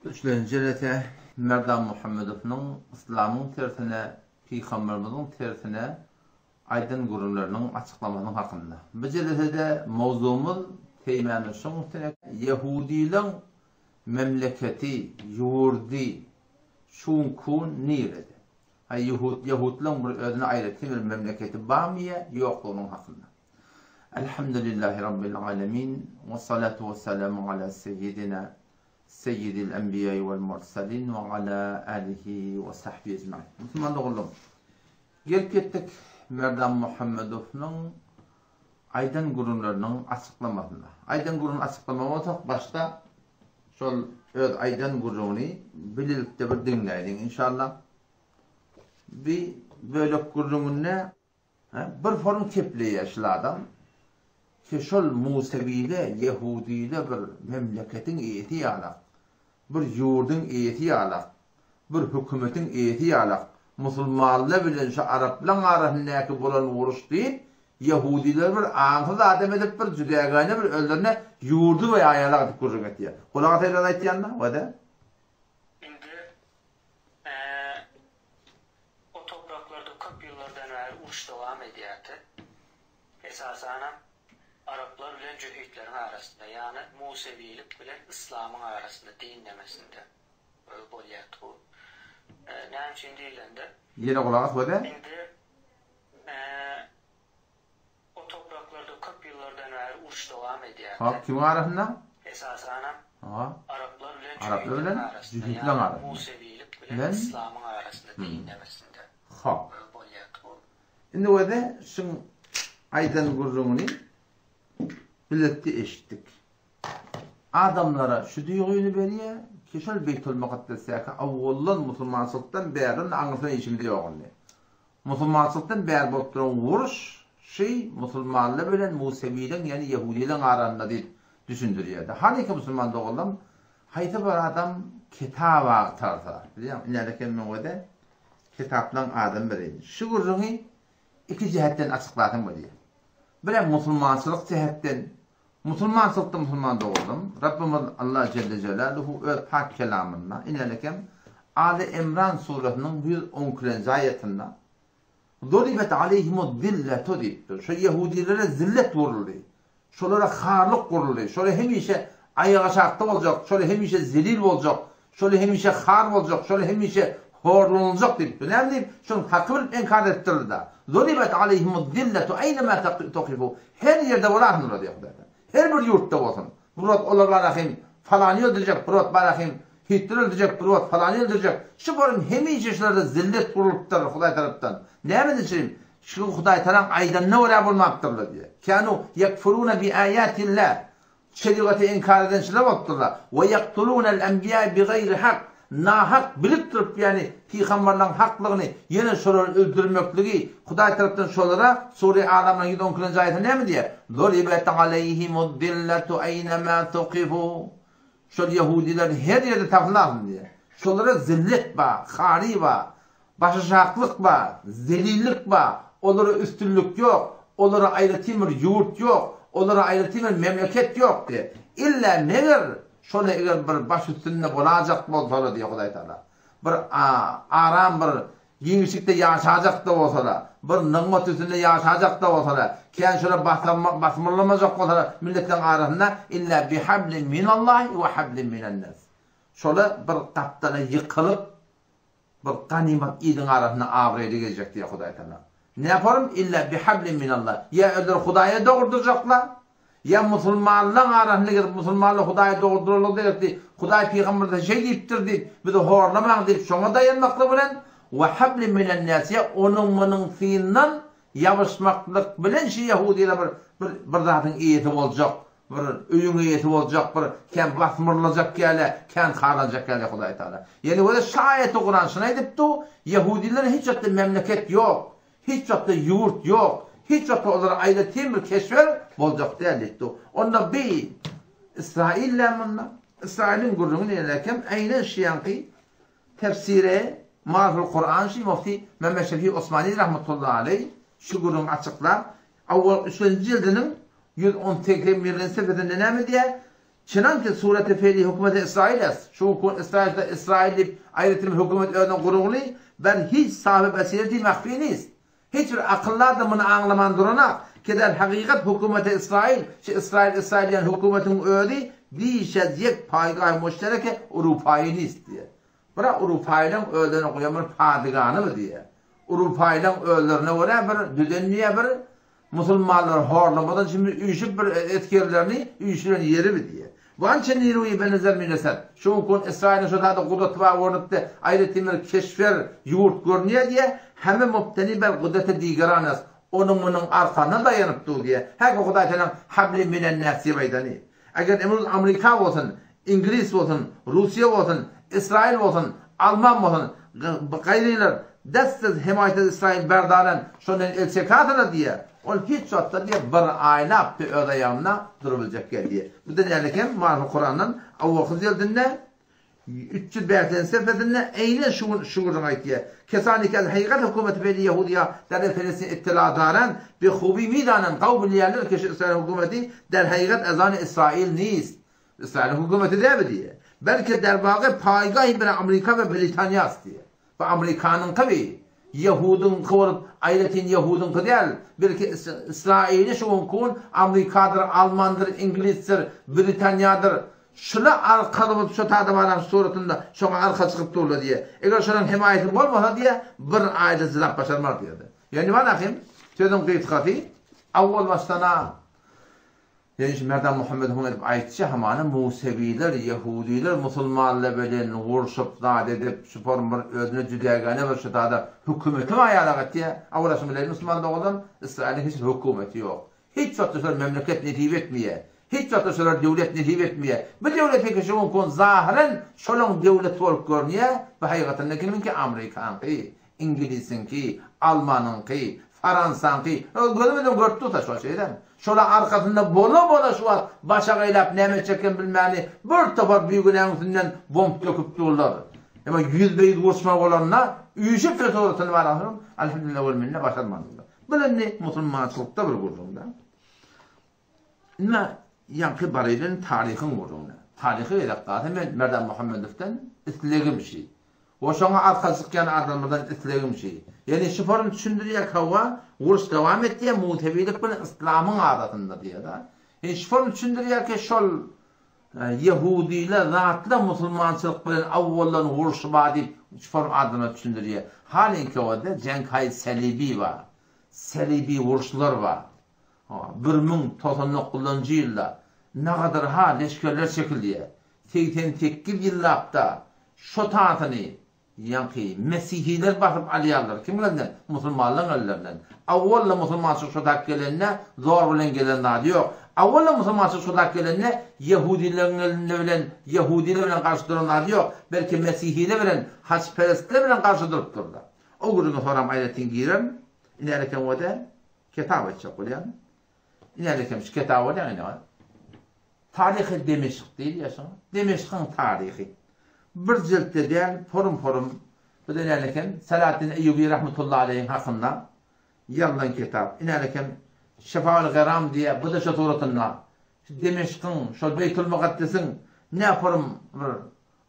Üçlencelete Merdan Muhammedov'ның İslam'ın tersine, Peygamberimizin tersine aydın gururlarının açıklamanın hakkında. Bu celetede mevzumuz teğmenişin Yahudi'nin memleketi, yurdi, şunkun nirede. Yahud'ların bir özüne ayrıtı bir memleketi bamiye yokluğunun hakkında. Elhamdülillahi Rabbil alemin ve salatu ve selamu ala seyyidina Seyyidil Enbiya vel Mursalin ve ala alihi ve sahbihi ecmaîn. Müslüman oğlum. Gelip gittik Merdan Muhammedov'ның aydın gururlarının açıklamasında. Aydın gururun açıklamaması başta şol öz aydın gururunu birlikte bir dinleyin inşallah. Bir böyle gururun ne? Bir form kepliği yaşlı adam. Ki şol Museviyle, Yahudiyle bir memleketin iyeti alak, bir yurdun iyeti alak, bir hükümetin iyeti alak, Musulmanla bilen şu Araplan arasındaki bolan uğruş değil, Yahudiler bir ağınsız adam edip bir cüdegane bir öldürüne yurdu ve ayalak edip kurruk etiyor. Kulağa teylan etti yanına, o da? Şimdi o topraklarda 40 yıllardan beri uruş devam ediyordu. Esasen Araplar bilen cühitlerin arasında, yani Musevilik bilen İslam'ın arasında dinlemesinde böyle bolyatı. Neyim şimdi deyilende? Yine kulağa o da? Şimdi o topraklarda 40 yıllardan beri uruş devam ediyordu. Ha, kimin arasında? Esasen Araplar bilen cühitlerin arasında, yani Musevilik bilen İslam'ın arasında dinlemesinde böyle bolyatı. Şimdi o da şun aydın gurrunu birlikte eşittik. Adamlara şu duyguyu veriyor ki şöyle Beytül Mukaddes'e avvallan Musulmansılıktan bärin aňyrsyn içimde ýokny. Musulmansılıktan bäri bolup duran vuruş Musulmanlar bilen Musevileň ýani Yahudileň arasynda diýip düşündirýärdi. Haniki Musulman dogalam haýsy bir adam kitap agtarsa, bilýärmi? Nädeken mewede kitaplan adam biri. Şu gurruny iki jihetden açykladym bolýar. Bilen Musulmansılık jihetden Musulmansılıkta Musulman doğuldum. Rabbimiz Allah Celle Celaluhu öz pak kelamında inelekem Ali İmran suresinin 110. ayetinde Doribat aleyhimud zilletu deyiptir. Şu Yahudilere zillet vuruldu. Şolara harlık vuruldu. Şöyle hemişe ayağa şaktı olacak. Şöyle hemişe zelil olacak. Şöyle hemişe har olacak. Şöyle hemişe horlanacak deyiptir. Ne diyeyim? Şunun hakkı bilip enkar ettirdi da. Doribat aleyhimud zilletu eynema tokifu. Her yerde varahın orada diyor. Her bir yurtta olsun. Burat olar barahim falanı öldürecek, burat barahim Hitler öldürecek, burat falanı öldürecek. Şu barın hemice şurada zillet kuruluptar Huday taraftan. Ne mi diyeyim? Şu Huday taraf aydan ne oraya bulmaktırlar diye. Kanu yekfuruna bi ayatillah. Şeriatı inkar eden şeyler oldular. Ve yaktulunel enbiya bi gayri hak. Nahak bilip durup yani peygamberlerin haklığını yine şoları öldürmekliği Huday taraftan şolara Sure Alam'ın 110. ayetinde ne mi diye? Doribat aleyhimud dilletu eynema tuqifu. Şol Yahudiler her yerde tapılan diye. Şolara zillet ba, hari ba, başaşaklık ba, zelillik ba, onlara üstünlük yok, onlara ayrıtı bir yurt yok, onlara ayrıtı bir memleket yok diye. İlla neler? Şöyle eğer bir baş üstünde bolacak bolsa diye Huday Taala. Bir aram bir giňişlikde ýaşajak da bolsa, bir nygmat üstünde ýaşajak da bolsa, kän şöyle basmyrlamajak bolsa milletin arasynda illa bihablin minallahi we hablin minan-nas. Şöyle bir tapdana ýykylyp bir ganimet ýylyň arasynda agrydy gelecek diye Huday Taala. Ne yaparım? İlla bihablin minallah. Ya öder Hudaýa dogurdujaklar. Ya Musulmanlar arasında gelip Musulmanlar Hudaýa dogurduruldy diýip, Hudaý peýgamberde şey diýipdir, bir de horlamaň diýip şoňa dayanmakly bilen we hablin minan-nas ya onun munyň fiinden ýabyşmaklyk bilen şu Yahudiler bir zatyň iýeti boljak, bir öýüň iýeti boljak, bir kän basmyrlajak gäle, kän harlanjak gäle Hudaý Taala. Ýani öyle şaýet okuran şuna edipdi, Yahudiler hiç ýokda memleket yok, hiç ýokda yurt yok. Hiç vakti onlara ayrıtayım bir keşfer bolacak değerlikti. Onda bir İsrail'le bununla, İsrail'in gurrunu neylekem, aynen şiyanki tefsire, Marful Kur'an şi mufti Mehmet Şefi Osmani rahmetullahi aleyh şu gurrunu açıklar. Avval 3. cildinin 110 tekrar sefetinde ne mi diye Çınanki sureti fe'li hükümeti İsrail'es. Şu kun İsrail'de ayrıtım hükümet öğünden kurugunu ben hiç sahibi basireti mahfiniz. Hiçbir akıllar da bunu anlaman durana kedel hakikat hükümeti İsrail, İsrail'in hükümetin öğüdü diyecek paygah müştereke Urupayiniz diye. Bırak Urupay'dan öğüden okuyamır padiganı mı diye. Urupay'dan öğülerine göre bir düzenliye bir Musulmanlar horlamadan şimdi uyuşup bir etkilerini uyuşulan yeri mi diye. Bu ançın niruyi benzer müneset. Şu kun İsrail'in şu tadı kudret var ornukta ayrı timir keşfer yurt görünüyor diye hemen mubteni bel kudreti digeranız. Onun arkana dayanıp dur diye. Her o kadar tenen habli minen nasi meydani. Eğer emrul Amerika olsun, İngiliz olsun, Rusya olsun, İsrail olsun, Alman olsun, gayriler destsiz himayet İsrail berdaran şunun elçekatına diye. Ol hiç şartta diye bir ayna bir öde yanına durabilecek diye. Bu da nelerken Maruf Kur'an'ın avvakı zildinde 300 berten sefedinde eyne şuurun ait diye. Kesanike hakikat hükümeti beli Yahudiya der Filistin ittila daran bir hubi midanen kavbili yerler ki İsrail hükümeti der hakikat ezanı İsrail niyiz. İsrail hükümeti de diye. Belki der bağı paygah bir Amerika ve Britanya diye. Bu Amerika'nın tabi Yahudun kıvırıp ayretin Yahudun kıdel belki İsrail'i şu kun Amerika'dır, Alman'dır, İngiliz'dir, Britanya'dır. Şuna arkalı şu tadı varan suratında şuna arka çıkıp durdu diye. Eğer şunun himayetin olmasa diye bir aile zilap başarmar diyordu. Yani bana kim? Sözüm kıyıtkatı. Avval baştana yani şimdi Merdan Muhammed Humed ayetçi hamanı Museviler, Yahudiler, Musulmanlar böyle vuruşup da edip şu formur özüne cüdegane ve şu da hükümeti mi ayarlamak diye. Avval şimdi Müslüman doğudan İsrail'in hiç hükümeti yok. Hiç çatışır memleket netiv etmeye. Hiç çatışır devlet netiv etmeye. Bu devlet peki şu kun zahiren şolun devlet olup görünüyor. Bu hakikaten kimin ki Amerikan ki, İngiliz'in ki, Alman'ın ki, Fransa'nın ki. Görmeden gördü da şu şeyden. Şola arkasında bola şu var. Başa gaylap neme çeken bilmeni. Bir topar büyüğün üstünden bomb döküp dururlar. Ama 100 beyiz vuruşma olanlar uyuşup da sonrasını var ahırım. Elhamdülillah ölmünle başarmadılar. Böyle ne Müslümançılıkta bir vurduğunda. Ne yankı barayla tarihin vurduğunda. Tarihi edakta hemen Merdan Muhammed'den istilegim şey. O şuna arkasıkken adamlardan istilegim şey. Yani şu form düşündürüyor kava vuruş devam et diye mutevilik bunu İslam'ın adatında diye da. Yani şu form düşündürüyor ki şol Yahudiyle rahatla Müslümançılık bilen avvallan vuruş var deyip şu form adına düşündürüyor. Halin ki o da Cenkay Selibi var. Selibi vuruşlar var. 1990 yılda ne kadar leşkerler çekildi. 88 yıllarda şu taatını yankı Mesihiler bakıp alıyorlar. Kimlerden? Müslümanların ellerinden. Avvalla Müslümançılık şu dakikalarına zor bilen gelenler yok. Avvalla Müslümançılık şu dakikalarına Yahudilerle karşı duranlar yok. Belki Mesihiler bilen Haçperestler bilen karşı durup durdular. O günün sonra ayretin giren inerken o da kitap açacak olan. İnerken şu kitabı da ne var? Tarihi Demeşk değil ya sana. Demeşk'ın tarihi. Bir ciltte değil, forum bu da inerken Selahaddin Eyyubi rahmetullahi aleyhin hakkında yazılan kitap. İnerken Şefaul Gıram diye bu da şu suratında Demeşk'ın, şu Beytül Mukaddes'in ne forum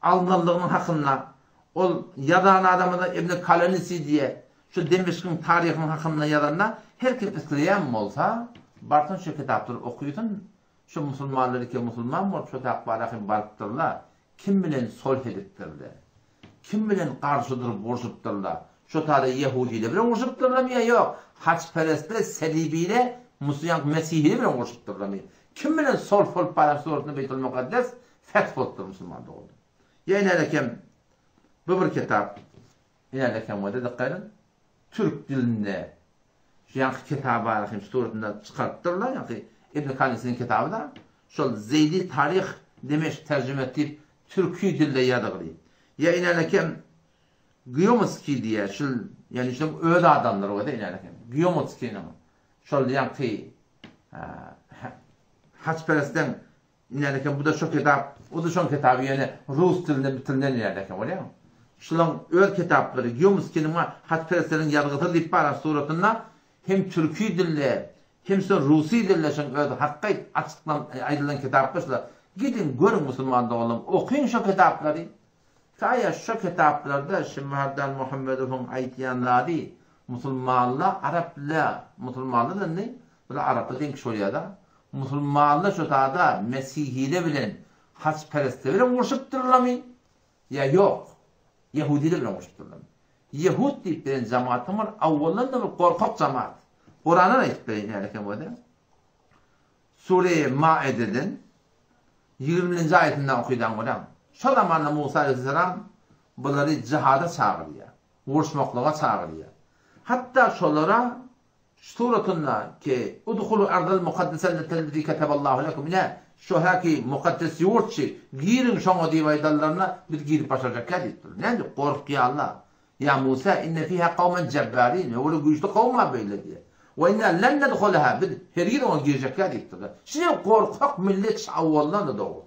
alınlığının hakkında o yadan adamı da İbn Kalenisi diye şu Demeşk'ın tarihinin hakkında yazanlar her kim isteyen mi olsa Bartın şu kitapları okuyutun şu Müslümanları ki Müslüman mı şu takbarakın barıktırlar. Kim bilen solh ediptirler. Kim bilen karşıdır vuruşuptırlar. Şu tadı Yahudiyle bile vuruşuptırlar mı ya yok. Haçperestle, Selibiyle, Mesihile bile vuruşuptırlar mı? Kim bilen sol parak sorusunu Beytül Mukaddes fethvolttur Müslüman doğdu. Ya inerken bu bir kitap inerken bu da dikkatın Türk dilinde yankı kitabı arasında sorusunda çıkarttırlar. Yankı İbn Kalenisi'nin kitabı da şu Zeydi tarih demiş tercüme edip Türkü dilde yazılı. Ya inerken Giyomski diye şu yani şu öyle adamlar o da inerken Giyomski'nin şu yankı Haçperest'ten inerken bu da şu kitap o da şu kitabı yani Rus dilinde bitirilen inerken öyle mi? Şulan öyle kitapları Giyomski'nin Haçperest'lerin yazılı ihbarat suratında hem Türkü dille hem Rusi dille şu hakkı açıklan ayrılan kitaplar Gidin görün Müslüman oğlum, okuyun şu kitapları. Kaya şu kitaplarda Şimhardan Muhammed'in aytiyanları Müslümanla, Arapla, Müslümanla da ne? Böyle Arapla denk şöyle da. Müslümanla şu da Mesihiyle bilen, Haçperest'e bilen vuruşuptırılamı. Ya yok. Yahudiyle bilen vuruşuptırılamı. Yahud deyip bilen cemaatim var. Avvallan da bir korkak cemaat. Kur'an'a ayet bilen yani bu da. Sure-i Maide'den 20. ayetinden okuydan olan. Şu zamanla Musa Aleyhisselam bunları cihada çağırıyor. Vuruşmaklığa çağırıyor. Hatta şolara suratında ki udhulu ardal mukaddeselleti keteballahu lekum ne şu haki mukaddes yurtçi girin şoňa diýip aýdallarına bir girip başaracak kadittir. Näde korkýa Allah. Ya Musa inne fiha kavmen cebbarin. Öwle güýçli kavma beýle diýe. Ve inna len nedhulaha bir her ýere ona girecek kadittir. Şeýle korkak millet awwaldan da doğru.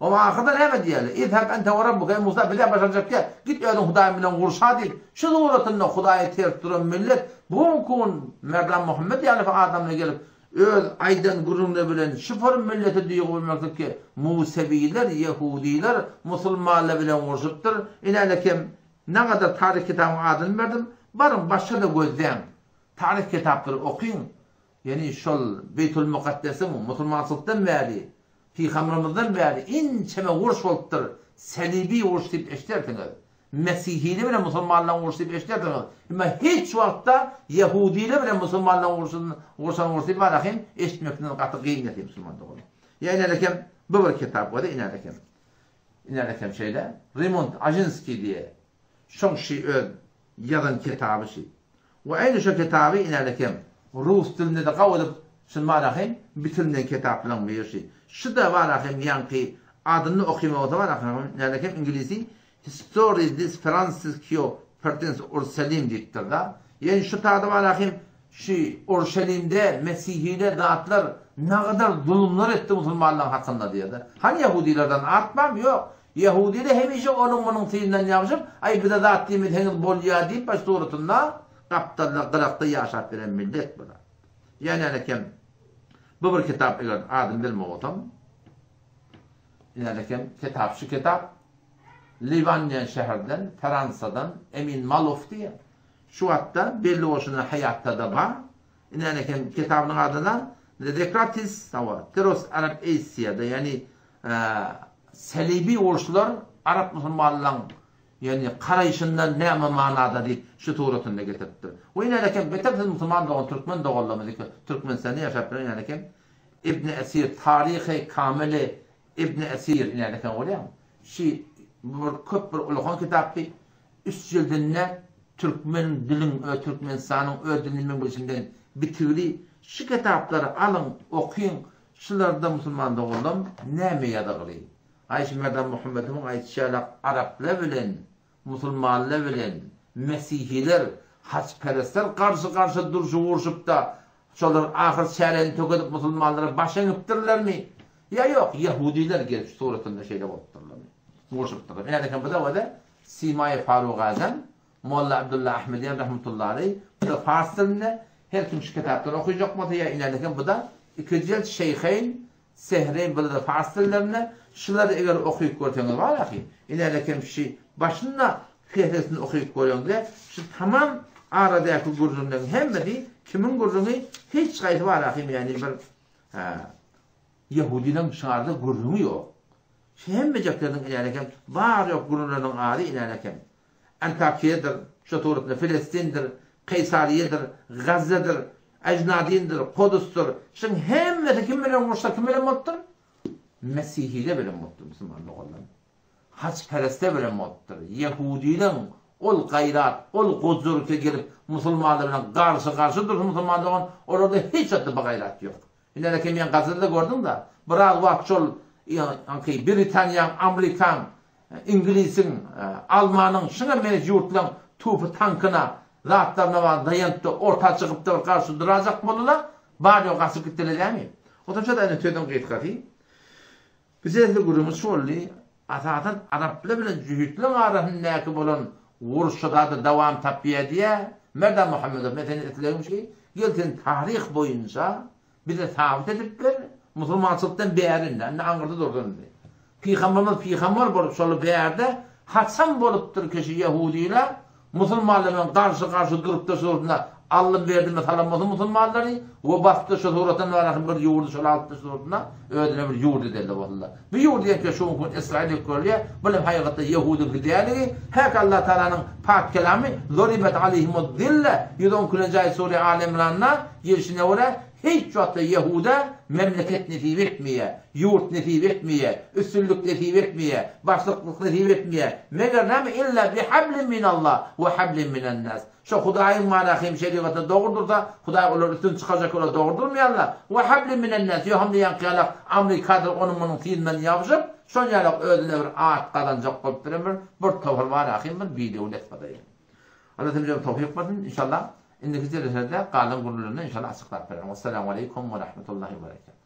Ama ahirden hemen diyelim. İzhab ente ve rabbuke Musa bir de başaracak ki git ödün Huday'ın bilen vuruşa değil. Şu zuhuratında Huday'ı ters duran millet bu kun Mevlam Muhammed yani Adam'la gelip öl aydan gururunu bilen şıfır milleti diye koymaktadır ki Museviler, Yahudiler Musulmanla bilen vuruşuptur. İnalekim ne kadar tarih kitabı adını verdim. Barın başka da gözleyin. Tarih kitapları okuyun. Yani şol Beytül Mukaddes'i Musulmansılıktan beri Peygamberimizden beri inçeme vuruş oluptur. Selibi vuruş deyip eşiterdiniz. Mesihili bile Müslümanla vuruş deyip eşiterdiniz. Ama hiç vakta Yahudili bile Müslümanla vuruş deyip barakim eşitmekten katı gıymet Müslümanlık olur. Ya inalekem bu bir kitap var da inalekem şeyle Raymond Ajinski diye şon şey öd yazan kitabı şey. Ve aynı şu kitabı inalekem Rus dilinde de kavulup şunmarakim bütünden kitaplan bir şey. Şu da var ahim yankı adını okuyma o da var ahim inalekem İngilizce History this Francisco Pertins Ursalim diktir da. Yani şu tadı var ahim şu Ursalim'de Mesihile dağıtlar ne kadar zulümler etti Müslümanların hakkında diye de. Hani Yahudilerden artmam yok. Yahudiler hemişe onun bunun tıyından yapışıp ay bir de dağıttığımız henüz bol ya deyip baş doğrultunda kaptarla kırakta yaşat veren millet buna. Yani alekem bu bir kitap eğer adım bilme otam. Yani alekem kitap şu kitap Livanyen şehirden Fransa'dan Emin Malouf diye. Şu hatta belli oluşuna hayatta da var. Yani alekem kitabının adına Dekratis Teros Arap Asya'da yani Selibi oluşlar Arap Müslümanların yani karayışından ne manada değil şu tuğratında getirdi. O yine de beter Müslüman doğan Türkmen doğallamadı ki Türkmen seni yaşaptı yani ki İbn Esir tarihi kamili İbn Esir yani ki öyle mi? Şi bir köp bir ulğan kitaptı. Üç cildinde Türkmen dilin Türkmen sanın ödünün başından bitirdi. Şu kitapları alın okuyun. Şularda Müslüman doğalım ne mi yadagırı? Ayşe Mevlam Muhammed'in ayetçiler Arapla bilen Müslümanla bilen Mesihiler haçperestler karşı duruşu vuruşup da şolar ahir şereni tökedip Müslümanlara başlanıptırlar mı? Ya yok Yahudiler gelip suratında şeyle oluptırlar mı? Vuruşuptırlar. Yani bu da Simay Faruk Azam Molla Abdullah Ahmediyen rahmetullahi bu da Fars dilinde her kim şu kitapları okuyacak mı diye inanırken bu da iki cilt şeyheyn Sehreyn bu da Fars dillerine şuları eğer okuyup görseniz var ya ki inanırken şey başında fehresini okuyup görüyorlar. Şu tamam aradaki gururundan hem de kimin gururunu hiç kaydı var ahim yani bir Yahudinin dışarıda gururu yok. Hem beceklerinin ilerleken var yok gururlarının ağrı ilerleken. Antakya'dır, Şaturut'la Filistin'dir, Kaysariye'dir, Gazze'dir, Ecnadin'dir, Kudüs'tür. Şimdi hem de kim bilen vursa kim bilen muttur? Mesihile bilen muttur Müslümanlık olan. Haçpereste bilen muttur. Yahudi'nin ol gayrat, ol huzurke gelip Müslümanlarla karşı dursun Müslümanlık olan orada hiç adı gayrat yok. Yine de ben Gazze'de gördüm da biraz vakit ol Britanya, Amerikan, İngiliz'in, Alman'ın şuna mene yurtlan tufu tankına zatlarına var dayanıp da orta çıkıp da karşı duracak bolula bari o kasıp gittiler değil mi? O da şöyle tüyden kıyıtkatı. Bize de gurumuz şöyle atadan Araplı bile cühütlü arasındaki olan vuruşada da devam tapıya diye Mevlam Muhammed'e meten etkilemiş ki gelsin tarih boyunca bir de sabit edip ver musulmançılıktan beğerinde, anne Ankara'da durdun diye. Peygamber bolup şolu beğerde, haçan bolupdur kişi Yahudiler, musulmanların karşı durup sorduğunda Allah'ın verdiğinde salamazı musulmanları, o bastı şu suratan var, bir yurdu şolu altı surduğunda, öyle bir yurdu dedi vallahi. Bir yurdu diyen ki şu gün İsrail'e koruyor, böyle hakikaten Yahudi gidiyeli, hek Allah Teala'nın pak kelamı, zorimet aleyhimud zille, yudon kulacay sure alemranna, yerişine oraya, hiç vakitte Yahuda memleket nesip etmeye, yurt nesip etmeye, üstünlük nesip etmeye, başlıklık nesip etmeye, meğer illa bihablin minallah ve hablin minennas. Şu Hudayın manakim şeriatı doğurdursa, Huday olur üstün çıkacak olur doğurdurmayanlar. Ve hablin minennas. Yoham diyen kıyalak Amerikadır onun bunun fiilmen yapışıp, son yalak ödüne bir ağat kazanacak kopturum bir tofal manakim bir video netmadayım. Allah temizce tofik badın inşallah. İndiki zirhede kalın gururlarını inşallah açıklar verelim. Vesselamu aleyküm ve rahmetullahi ve berekatuhu.